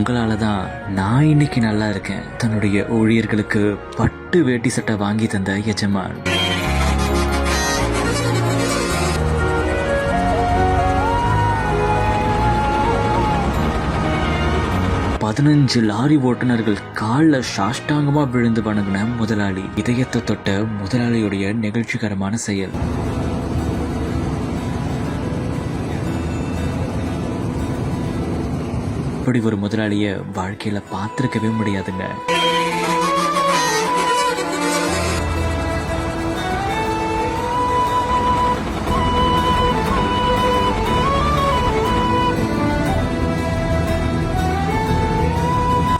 உங்களால தான் நான் இன்னைக்கு நல்லா இருக்கேன். தன்னுடைய ஊழியர்களுக்கு பட்டு வேட்டி சட்டை வாங்கி தந்த எஜமான். பதினஞ்சு லாரி ஓட்டுநர்கள் காலில் சாஷ்டாங்கமா விழுந்து வணங்கின முதலாளி. இதயத்தை தொட்ட முதலாளியுடைய நிகழ்ச்சிகரமான செயல். இப்படி ஒரு முதலாளிய வாழ்க்கையில பார்த்திருக்கவே முடியாதுங்க.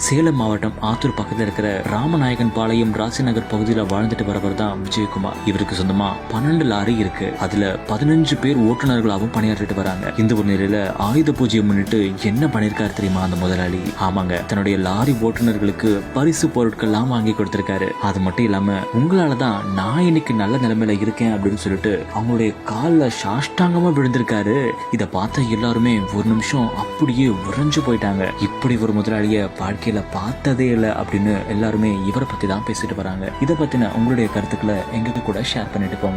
சேலம் மாவட்டம் ஆத்தூர் பக்கத்தில் இருக்கிற ராமநாயகன் பாளையம் ராசிநகர் பகுதியில் வாழ்ந்துட்டு வரவர் தான் விஜயகுமார். இவருக்கு சொந்தமா 12 லாரி இருக்கு. அதுல 15 பேர் ஓட்டுநர்களாகவும் பணியாற்றிட்டு வராங்க. இந்த ஒரு நிலையில ஆயுத பூஜையை முன்னிட்டு என்ன பண்ணிருக்காரு தெரியுமா அந்த முதலாளி? ஆமாங்க, தன்னுடைய லாரி ஓட்டுநர்களுக்கு பரிசு பொருட்கள்லாம் வாங்கி கொடுத்திருக்காரு. அது மட்டும் இல்லாம உங்களாலதான் நான் இன்னைக்கு நல்ல நிலைமையில இருக்கேன் அப்படின்னு சொல்லிட்டு அவங்களுடைய காலில் சாஷ்டாங்கமா விழுந்திருக்காரு. இதை பார்த்த எல்லாருமே ஒரு நிமிஷம் அப்படியே உறைஞ்சு போயிட்டாங்க. இப்படி ஒரு முதலாளிய வாழ்க்கையில பார்த்ததே இல்லை அப்படின்னு எல்லாருமே இவரை பத்தி தான் பேசிட்டு வராங்க. இதை பத்தின உங்களுடைய கருத்துக்களை எங்களுக்கு கூட ஷேர் பண்ணிட்டு போங்க.